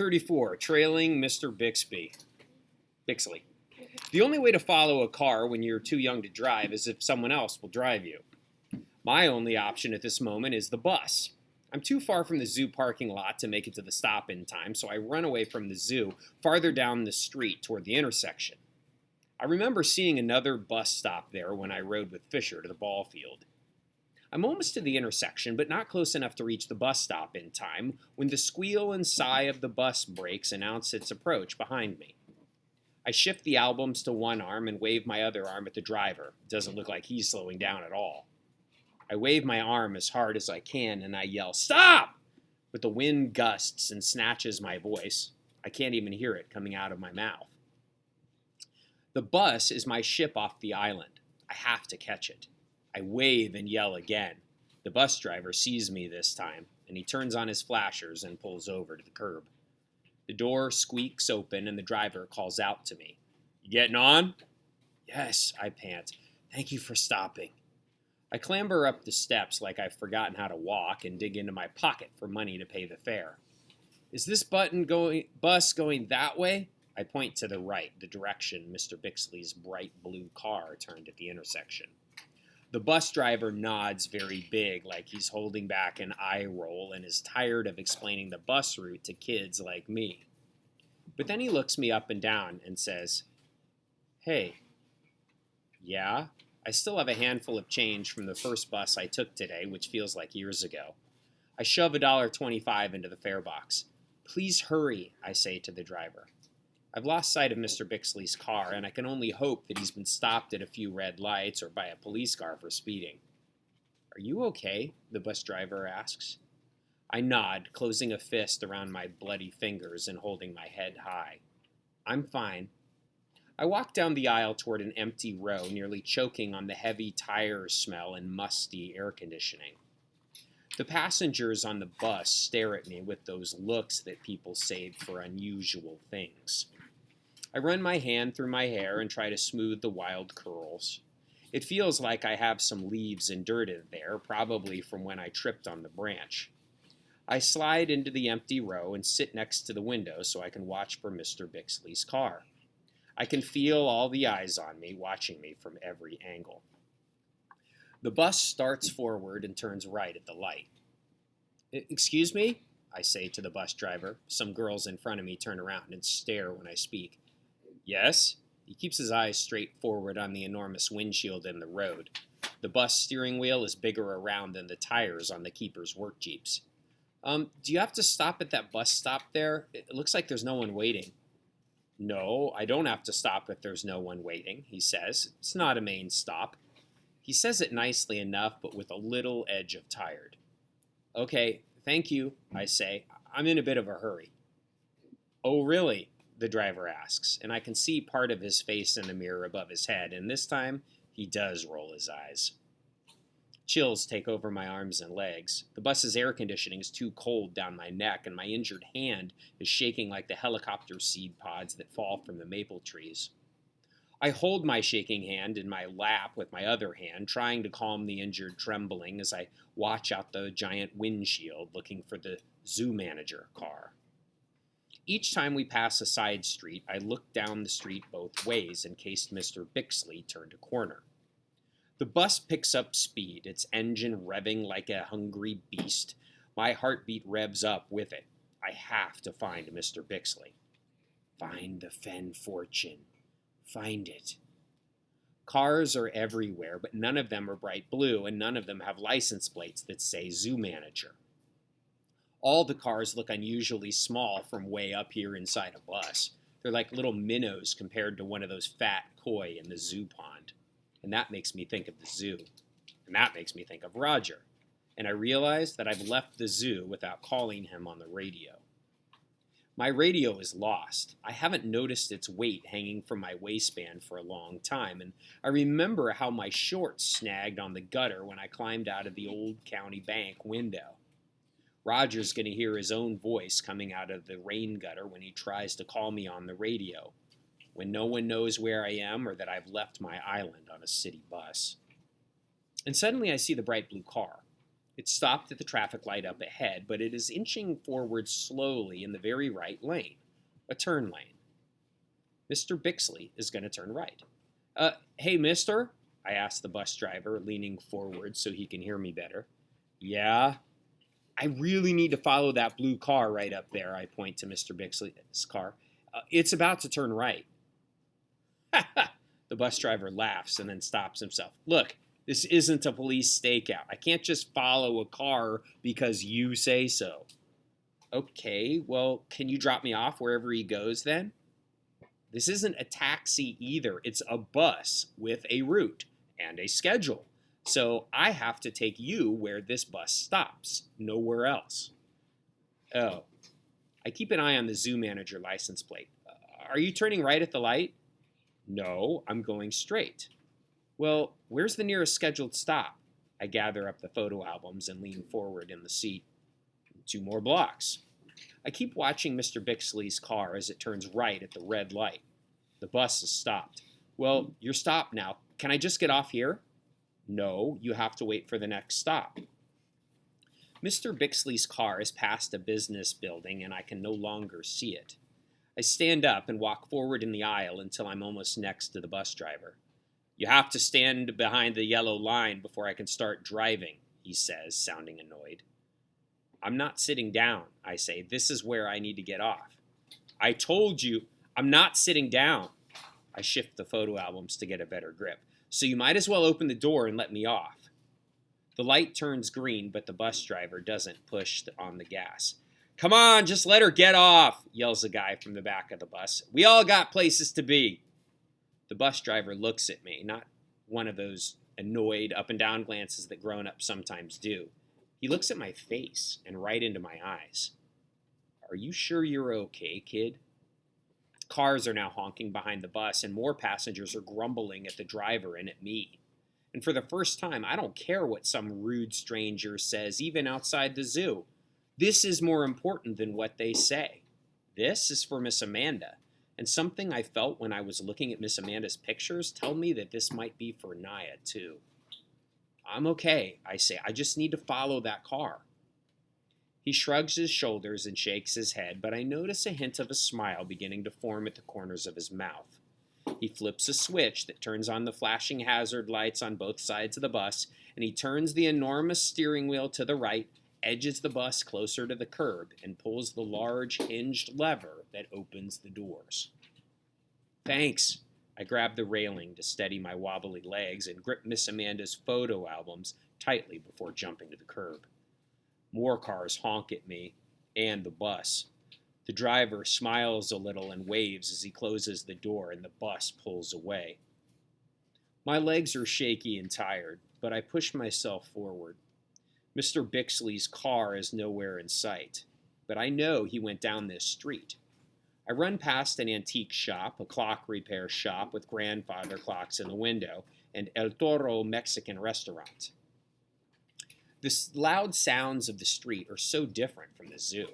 34. Trailing Mr. Bixley. The only way to follow a car when you're too young to drive is if someone else will drive you. My only option at this moment is the bus. I'm too far from the zoo parking lot to make it to the stop in time, so I run away from the zoo farther down the street toward the intersection. I remember seeing another bus stop there when I rode with Fisher to the ball field. I'm almost to the intersection, but not close enough to reach the bus stop in time when the squeal and sigh of the bus brakes announce its approach behind me. I shift the albums to one arm and wave my other arm at the driver. It doesn't look like he's slowing down at all. I wave my arm as hard as I can and I yell, "Stop!" But the wind gusts and snatches my voice. I can't even hear it coming out of my mouth. The bus is my ship off the island. I have to catch it. I wave and yell again. The bus driver sees me this time, and he turns on his flashers and pulls over to the curb. The door squeaks open, and the driver calls out to me. "You getting on?" "Yes," I pant. "Thank you for stopping." I clamber up the steps like I've forgotten how to walk and dig into my pocket for money to pay the fare. "Is this bus going that way?" I point to the right, the direction Mr. Bixley's bright blue car turned at the intersection. The bus driver nods very big, like he's holding back an eye roll and is tired of explaining the bus route to kids like me. But then he looks me up and down and says, "Hey." "Yeah?" I still have a handful of change from the first bus I took today, which feels like years ago. I shove $1.25 into the fare box. "Please hurry," I say to the driver. I've lost sight of Mr. Bixley's car, and I can only hope that he's been stopped at a few red lights or by a police car for speeding. "Are you okay?" the bus driver asks. I nod, closing a fist around my bloody fingers and holding my head high. "I'm fine." I walk down the aisle toward an empty row, nearly choking on the heavy tire smell and musty air conditioning. The passengers on the bus stare at me with those looks that people save for unusual things. I run my hand through my hair and try to smooth the wild curls. It feels like I have some leaves and dirt in there, probably from when I tripped on the branch. I slide into the empty row and sit next to the window so I can watch for Mr. Bixley's car. I can feel all the eyes on me, watching me from every angle. The bus starts forward and turns right at the light. "Excuse me?" I say to the bus driver. Some girls in front of me turn around and stare when I speak. "Yes?" He keeps his eyes straight forward on the enormous windshield in the road. The bus steering wheel is bigger around than the tires on the keeper's work jeeps. Do you have to stop at that bus stop there? It looks like there's no one waiting." "No, I don't have to stop if there's no one waiting," he says. "It's not a main stop." He says it nicely enough, but with a little edge of tired. "Okay, thank you," I say. "I'm in a bit of a hurry." "Oh, really?" the driver asks, and I can see part of his face in the mirror above his head, and this time he does roll his eyes. Chills take over my arms and legs. The bus's air conditioning is too cold down my neck, and my injured hand is shaking like the helicopter seed pods that fall from the maple trees. I hold my shaking hand in my lap with my other hand, trying to calm the injured trembling as I watch out the giant windshield looking for the zoo manager car. Each time we pass a side street, I look down the street both ways in case Mr. Bixley turned a corner. The bus picks up speed, its engine revving like a hungry beast. My heartbeat revs up with it. I have to find Mr. Bixley. Find the Fen fortune. Find it. Cars are everywhere, but none of them are bright blue, and none of them have license plates that say Zoo Manager. All the cars look unusually small from way up here inside a bus. They're like little minnows compared to one of those fat koi in the zoo pond. And that makes me think of the zoo. And that makes me think of Roger. And I realize that I've left the zoo without calling him on the radio. My radio is lost. I haven't noticed its weight hanging from my waistband for a long time, and I remember how my shorts snagged on the gutter when I climbed out of the old county bank window. Roger's going to hear his own voice coming out of the rain gutter when he tries to call me on the radio, when no one knows where I am or that I've left my island on a city bus. And suddenly I see the bright blue car. It stopped at the traffic light up ahead, but it is inching forward slowly in the very right lane, a turn lane. Mr. Bixley is going to turn right. Hey, mister, I asked the bus driver, leaning forward so he can hear me better. Yeah? I really need to follow that blue car right up there, I point to Mr. Bixley's car. It's about to turn right. The bus driver laughs and then stops himself. Look, this isn't a police stakeout. I can't just follow a car because you say so. Okay, well, can you drop me off wherever he goes then? This isn't a taxi either. It's a bus with a route and a schedule. So I have to take you where this bus stops, nowhere else. Oh, I keep an eye on the zoo manager license plate. Are you turning right at the light? No, I'm going straight. Well, where's the nearest scheduled stop? I gather up the photo albums and lean forward in the seat. 2 more blocks. I keep watching Mr. Bixley's car as it turns right at the red light. The bus is stopped. Well, you're stopped now. Can I just get off here? No, you have to wait for the next stop. Mr. Bixley's car is past a business building and I can no longer see it. I stand up and walk forward in the aisle until I'm almost next to the bus driver. You have to stand behind the yellow line before I can start driving, he says, sounding annoyed. I'm not sitting down, I say. This is where I need to get off. I told you, I'm not sitting down. I shift the photo albums to get a better grip. So you might as well open the door and let me off. The light turns green, but the bus driver doesn't push on the gas. Come on, just let her get off, yells a guy from the back of the bus. We all got places to be. The bus driver looks at me, not one of those annoyed up and down glances that grown-ups sometimes do. He looks at my face and right into my eyes. Are you sure you're okay, kid? Cars are now honking behind the bus, and more passengers are grumbling at the driver and at me. And for the first time, I don't care what some rude stranger says, even outside the zoo. This is more important than what they say. This is for Miss Amanda, and something I felt when I was looking at Miss Amanda's pictures tell me that this might be for Naya, too. I'm okay, I say. I just need to follow that car. He shrugs his shoulders and shakes his head, but I notice a hint of a smile beginning to form at the corners of his mouth. He flips a switch that turns on the flashing hazard lights on both sides of the bus, and he turns the enormous steering wheel to the right, edges the bus closer to the curb, and pulls the large hinged lever that opens the doors. Thanks. I grab the railing to steady my wobbly legs and grip Miss Amanda's photo albums tightly before jumping to the curb. More cars honk at me and the bus. The driver smiles a little and waves as he closes the door and the bus pulls away. My legs are shaky and tired, but I push myself forward. Mr. Bixley's car is nowhere in sight, but I know he went down this street. I run past an antique shop, a clock repair shop with grandfather clocks in the window, and El Toro Mexican restaurant. The loud sounds of the street are so different from the zoo.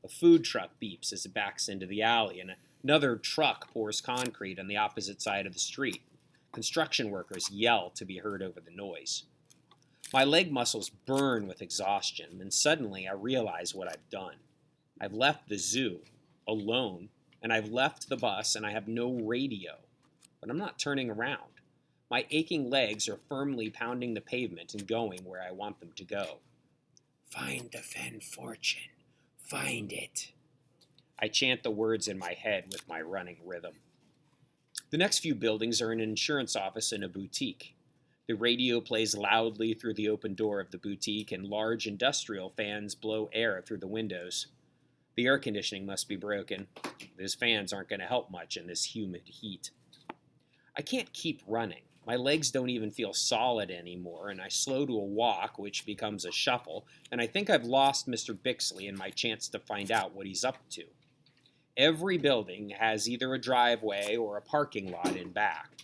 A food truck beeps as it backs into the alley, and another truck pours concrete on the opposite side of the street. Construction workers yell to be heard over the noise. My leg muscles burn with exhaustion, and suddenly I realize what I've done. I've left the zoo, alone, and I've left the bus, and I have no radio. But I'm not turning around. My aching legs are firmly pounding the pavement and going where I want them to go. Find the Fen fortune. Find it. I chant the words in my head with my running rhythm. The next few buildings are an insurance office and a boutique. The radio plays loudly through the open door of the boutique, and large industrial fans blow air through the windows. The air conditioning must be broken. Those fans aren't going to help much in this humid heat. I can't keep running. My legs don't even feel solid anymore, and I slow to a walk, which becomes a shuffle, and I think I've lost Mr. Bixley and my chance to find out what he's up to. Every building has either a driveway or a parking lot in back.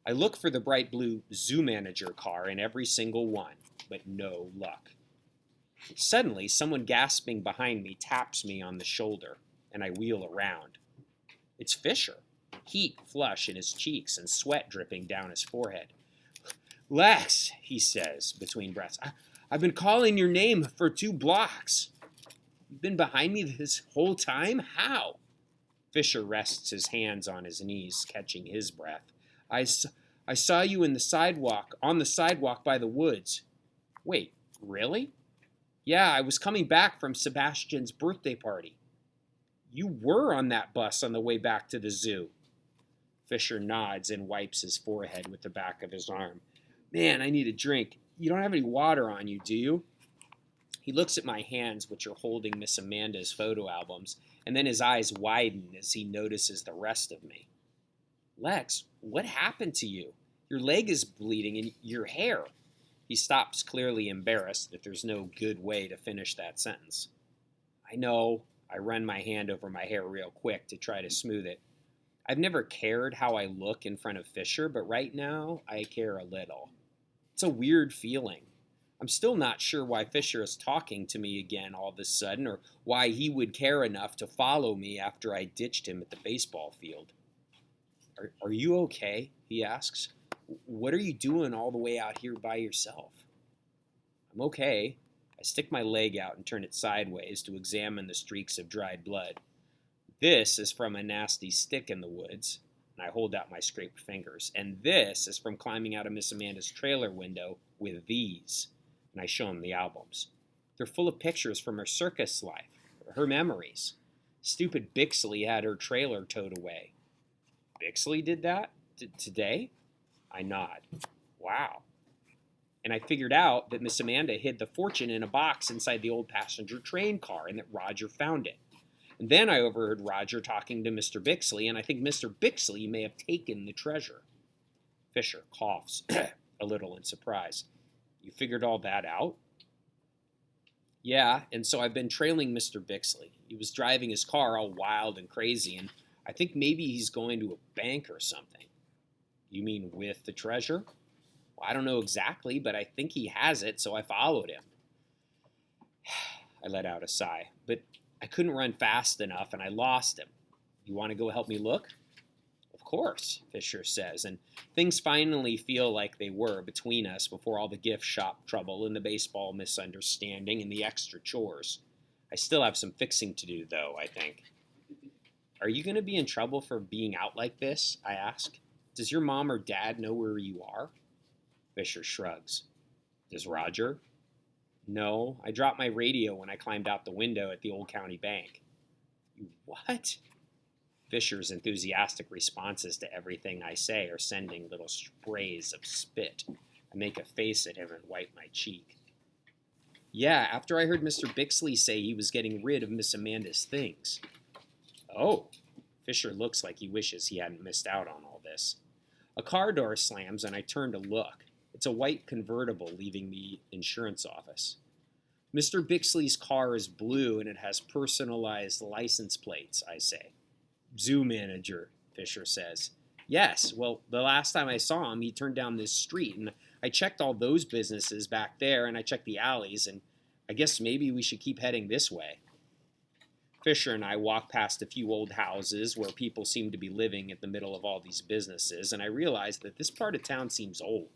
I look for the bright blue zoo manager car in every single one, but no luck. Suddenly, someone gasping behind me taps me on the shoulder, and I wheel around. It's Fisher. Heat flush in his cheeks and sweat dripping down his forehead. Lex, he says between breaths, I've been calling your name for 2 blocks. You've been behind me this whole time? How? Fisher rests his hands on his knees, catching his breath. I saw you on the sidewalk by the woods. Wait, really? Yeah, I was coming back from Sebastian's birthday party. You were on that bus on the way back to the zoo. Fisher nods and wipes his forehead with the back of his arm. Man, I need a drink. You don't have any water on you, do you? He looks at my hands, which are holding Miss Amanda's photo albums, and then his eyes widen as he notices the rest of me. Lex, what happened to you? Your leg is bleeding and your hair. He stops, clearly embarrassed that there's no good way to finish that sentence. I know. I run my hand over my hair real quick to try to smooth it. I've never cared how I look in front of Fisher, but right now I care a little. It's a weird feeling. I'm still not sure why Fisher is talking to me again all of a sudden, or why he would care enough to follow me after I ditched him at the baseball field. Are you okay? He asks. What are you doing all the way out here by yourself? I'm okay. I stick my leg out and turn it sideways to examine the streaks of dried blood. This is from a nasty stick in the woods, and I hold out my scraped fingers. And this is from climbing out of Miss Amanda's trailer window with these. And I show him the albums. They're full of pictures from her circus life, her memories. Stupid Bixley had her trailer towed away. Bixley did that? Today? I nod. Wow. And I figured out that Miss Amanda hid the fortune in a box inside the old passenger train car and that Roger found it. And then I overheard Roger talking to Mr. Bixley, and I think Mr. Bixley may have taken the treasure. Fisher coughs a little in surprise. You figured all that out? Yeah, and so I've been trailing Mr. Bixley. He was driving his car all wild and crazy, and I think maybe he's going to a bank or something. You mean with the treasure? Well, I don't know exactly, but I think he has it, so I followed him. I let out a sigh, but I couldn't run fast enough, and I lost him. You want to go help me look? Of course, Fisher says, and things finally feel like they were between us before all the gift shop trouble and the baseball misunderstanding and the extra chores. I still have some fixing to do, though, I think. Are you going to be in trouble for being out like this? I ask. Does your mom or dad know where you are? Fisher shrugs. Does Roger? No, I dropped my radio when I climbed out the window at the old county bank. You what? Fisher's enthusiastic responses to everything I say are sending little sprays of spit. I make a face at him and wipe my cheek. Yeah, after I heard Mr. Bixley say he was getting rid of Miss Amanda's things. Oh, Fisher looks like he wishes he hadn't missed out on all this. A car door slams and I turn to look. It's a white convertible leaving the insurance office. Mr. Bixley's car is blue and it has personalized license plates, I say. Zoo manager, Fisher says. Yes, well, the last time I saw him, he turned down this street, and I checked all those businesses back there, and I checked the alleys, and I guess maybe we should keep heading this way. Fisher and I walk past a few old houses where people seem to be living in the middle of all these businesses, and I realize that this part of town seems old.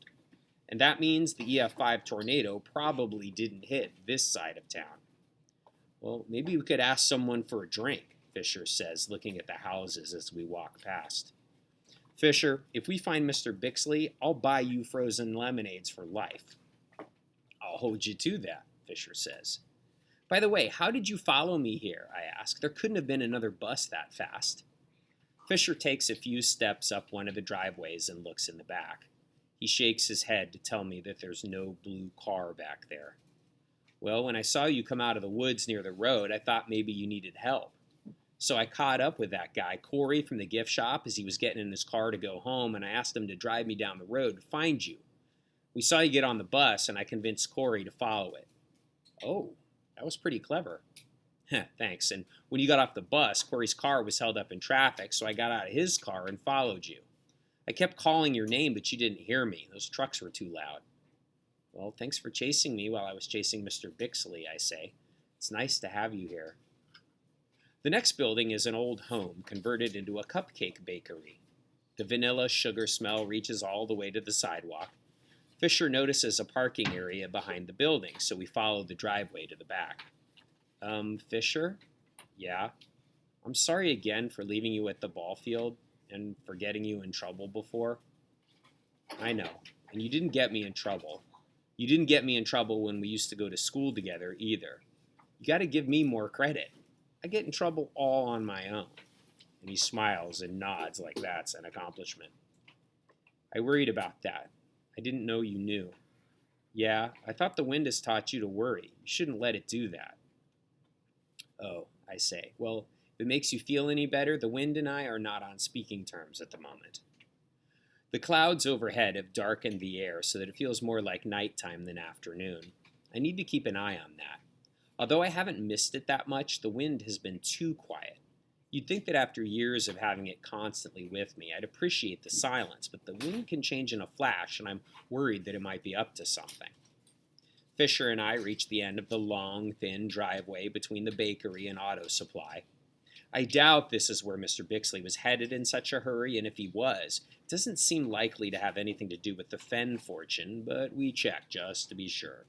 And that means the EF5 tornado probably didn't hit this side of town. Well, maybe we could ask someone for a drink, Fisher says, looking at the houses as we walk past. Fisher, if we find Mr. Bixley, I'll buy you frozen lemonades for life. I'll hold you to that, Fisher says. By the way, how did you follow me here? I ask. There couldn't have been another bus that fast. Fisher takes a few steps up one of the driveways and looks in the back. He shakes his head to tell me that there's no blue car back there. Well, when I saw you come out of the woods near the road, I thought maybe you needed help. So I caught up with that guy, Corey, from the gift shop as he was getting in his car to go home, and I asked him to drive me down the road to find you. We saw you get on the bus, and I convinced Corey to follow it. Oh, that was pretty clever. Thanks. And when you got off the bus, Corey's car was held up in traffic, so I got out of his car and followed you. I kept calling your name, but you didn't hear me. Those trucks were too loud. Well, thanks for chasing me while I was chasing Mr. Bixley, I say. It's nice to have you here. The next building is an old home converted into a cupcake bakery. The vanilla sugar smell reaches all the way to the sidewalk. Fisher notices a parking area behind the building, so we follow the driveway to the back. Fisher? Yeah? I'm sorry again for leaving you at the ball field and for getting you in trouble before. I know, and you didn't get me in trouble. You didn't get me in trouble when we used to go to school together either. You got to give me more credit. I get in trouble all on my own. And he smiles and nods like that's an accomplishment. I worried about that. I didn't know you knew. Yeah, I thought the wind has taught you to worry. You shouldn't let it do that. Oh, I say. Well, if it makes you feel any better, the wind and I are not on speaking terms at the moment. The clouds overhead have darkened the air so that it feels more like nighttime than afternoon. I need to keep an eye on that. Although I haven't missed it that much, the wind has been too quiet. You'd think that after years of having it constantly with me, I'd appreciate the silence, but the wind can change in a flash, and I'm worried that it might be up to something. Fisher and I reach the end of the long, thin driveway between the bakery and auto supply. I doubt this is where Mr. Bixley was headed in such a hurry, and if he was, it doesn't seem likely to have anything to do with the Fenn fortune, but we check just to be sure.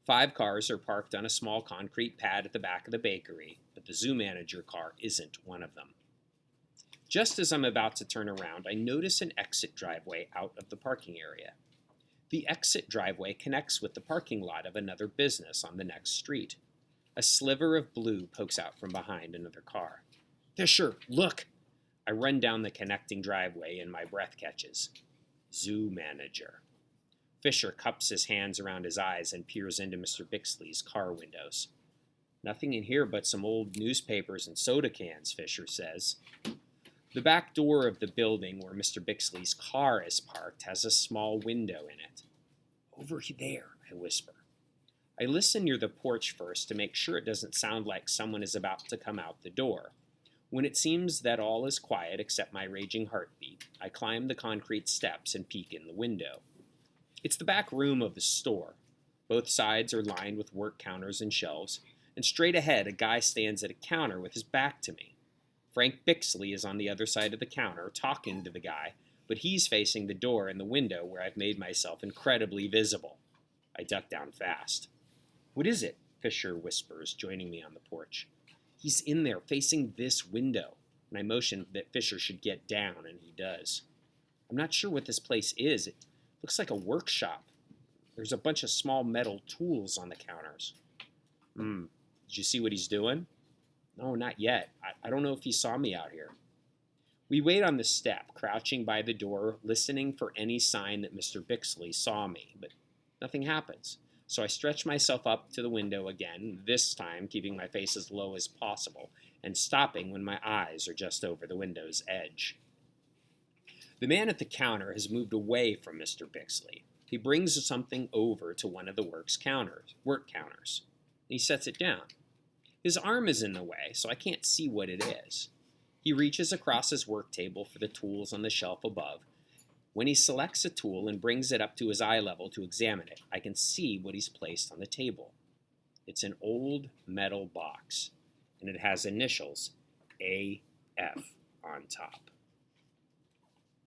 5 cars are parked on a small concrete pad at the back of the bakery, but the zoo manager car isn't one of them. Just as I'm about to turn around, I notice an exit driveway out of the parking area. The exit driveway connects with the parking lot of another business on the next street. A sliver of blue pokes out from behind another car. Fisher, look! I run down the connecting driveway and my breath catches. Zoo manager. Fisher cups his hands around his eyes and peers into Mr. Bixley's car windows. Nothing in here but some old newspapers and soda cans, Fisher says. The back door of the building where Mr. Bixley's car is parked has a small window in it. Over there, I whisper. I listen near the porch first to make sure it doesn't sound like someone is about to come out the door. When it seems that all is quiet except my raging heartbeat, I climb the concrete steps and peek in the window. It's the back room of the store. Both sides are lined with work counters and shelves, and straight ahead a guy stands at a counter with his back to me. Frank Bixley is on the other side of the counter talking to the guy, but he's facing the door and the window where I've made myself incredibly visible. I duck down fast. What is it? Fisher whispers, joining me on the porch. He's in there, facing this window, and I motion that Fisher should get down, and he does. I'm not sure what this place is. It looks like a workshop. There's a bunch of small metal tools on the counters. Did you see what he's doing? No, not yet. I don't know if he saw me out here. We wait on the step, crouching by the door, listening for any sign that Mr. Bixley saw me, but nothing happens. So I stretch myself up to the window again, this time keeping my face as low as possible, and stopping when my eyes are just over the window's edge. The man at the counter has moved away from Mr. Bixley. He brings something over to one of the work counters, and he sets it down. His arm is in the way, so I can't see what it is. He reaches across his work table for the tools on the shelf above. When he selects a tool and brings it up to his eye level to examine it, I can see what he's placed on the table. It's an old metal box, and it has initials AF on top.